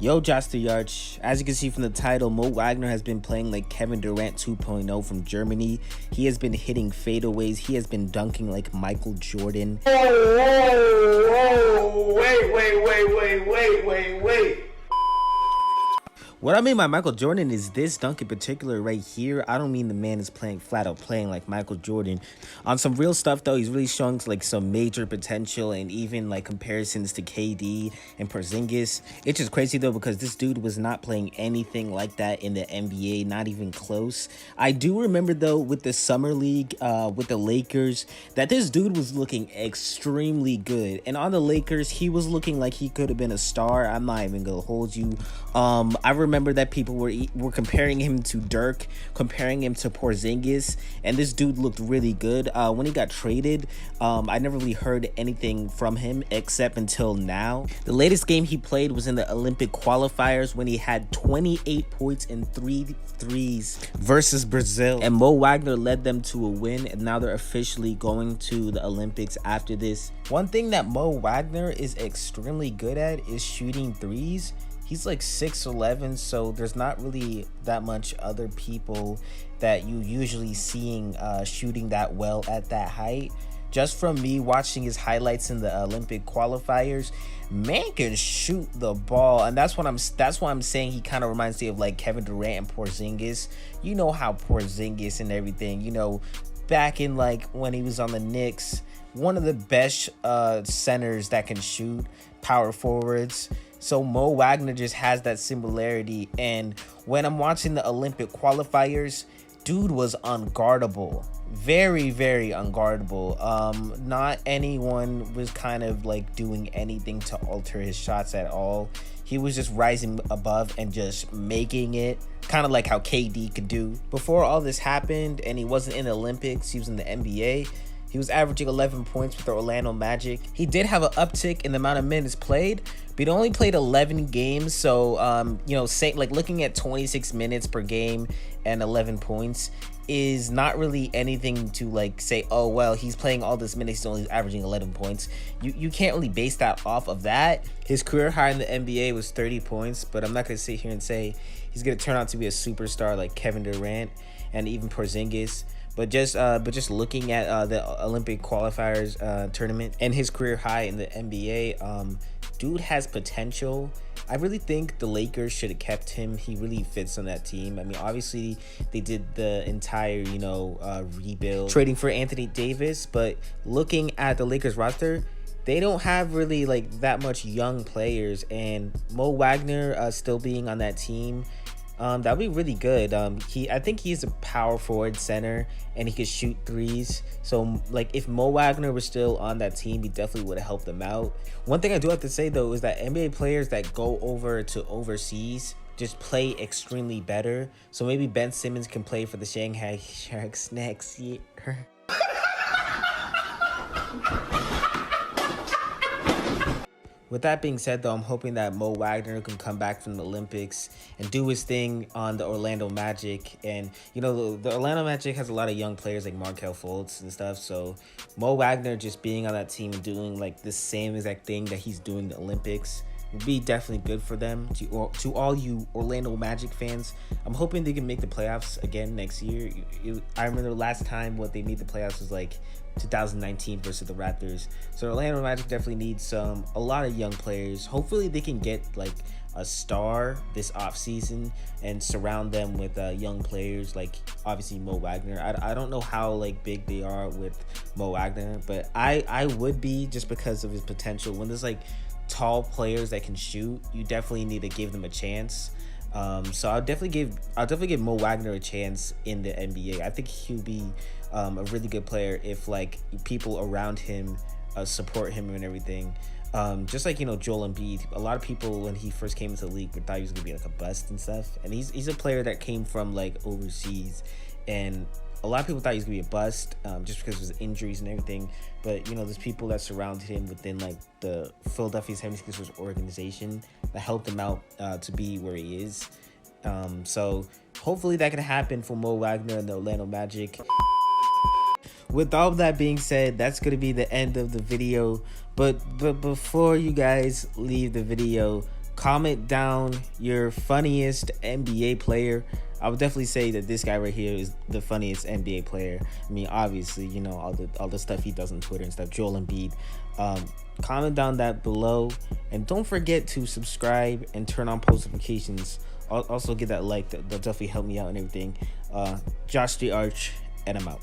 Yo, Joster Yarch. As you can see from the title, Mo Wagner has been playing like Kevin Durant 2.0 from Germany. He has been hitting fadeaways. He has been dunking like Michael Jordan. Whoa, wait. What I mean by Michael Jordan is this dunk in particular right here. I don't mean the man is playing flat out playing like Michael Jordan. On some real stuff though, he's really showing like some major potential and even like comparisons to KD and Porzingis. It's just crazy though because this dude was not playing anything like that in the NBA, not even close. I do remember though with the summer league with the Lakers that this dude was looking extremely good. And on the Lakers, he was looking like he could have been a star. I'm not even gonna hold you. I remember that people were comparing him to Dirk, comparing him to Porzingis, and this dude looked really good. When he got traded, I never really heard anything from him except until now. The latest game he played was in the Olympic qualifiers when he had 28 points and 3 threes versus Brazil, and Mo Wagner led them to a win, and now they're officially going to the Olympics after this. One thing that Mo Wagner is extremely good at is shooting threes. He's like 6'11", so there's not really that much other people that you usually seeing shooting that well at that height. Just from me watching his highlights in the Olympic qualifiers, man can shoot the ball, and that's why I'm saying he kind of reminds me of like Kevin Durant and Porzingis. You know how Porzingis and everything, you know, back in like when he was on the Knicks, one of the best centers that can shoot, power forwards. So Mo Wagner just has that similarity, and when I'm watching the Olympic qualifiers, dude was unguardable. Very unguardable. Not anyone was kind of like doing anything to alter his shots at all. He was just rising above and just making it, kind of like how KD could do. Before all this happened and he wasn't in the Olympics, he was in the NBA. He was averaging 11 points with the Orlando Magic. He did have an uptick in the amount of minutes played, but he only played 11 games. So, you know, say like looking at 26 minutes per game and 11 points is not really anything to like say, oh, well, he's playing all this minutes, he's only averaging 11 points. You can't really base that off of that. His career high in the NBA was 30 points, but I'm not going to sit here and say he's going to turn out to be a superstar like Kevin Durant and even Porzingis. But just looking at the Olympic qualifiers tournament and his career high in the NBA, dude has potential. I really think the Lakers should have kept him. He really fits on that team. I mean, obviously they did the entire, you know, rebuild, trading for Anthony Davis. But looking at the Lakers roster, they don't have really like that much young players. And Mo Wagner still being on that team, that'd be really good. I think he's a power forward center and he could shoot threes. So like if Mo Wagner was still on that team, he definitely would have helped them out. One thing I do have to say though is that NBA players that go over to overseas just play extremely better. So maybe Ben Simmons can play for the Shanghai Sharks next year. With that being said, though, I'm hoping that Mo Wagner can come back from the Olympics and do his thing on the Orlando Magic. And, you know, the Orlando Magic has a lot of young players like Markelle Fultz and stuff. So Mo Wagner just being on that team and doing like the same exact thing that he's doing in the Olympics would be definitely good for them. To all you Orlando Magic fans, I'm hoping they can make the playoffs again next year. I remember the last time what they made the playoffs was like 2019 versus the Raptors. So Orlando Magic definitely needs a lot of young players. Hopefully they can get like a star this offseason and surround them with young players like obviously Mo Wagner. I don't know how like big they are with Mo Wagner, but I would be, just because of his potential. When there's like tall players that can shoot, you definitely need to give them a chance. So I'll definitely give Mo Wagner a chance in the NBA. I think he'll be a really good player if like people around him support him and everything. Just like, you know, Joel Embiid, a lot of people when he first came into the league thought he was gonna be like a bust and stuff, and he's a player that came from like overseas, and a lot of people thought he was gonna be a bust just because of his injuries and everything. But you know, there's people that surrounded him within like the Philadelphia 76ers organization that helped him out to be where he is. So hopefully that can happen for Mo Wagner and the Orlando Magic. With all that being said, that's going to be the end of the video. But before you guys leave the video, Comment down your funniest NBA player. I would definitely say that this guy right here is the funniest NBA player. I mean, obviously, you know, all the stuff he does on Twitter and stuff. Joel Embiid. Comment down that below, and don't forget to subscribe and turn on post notifications. Also, give that like. That'll definitely help me out and everything. Josh the Arch, and I'm out.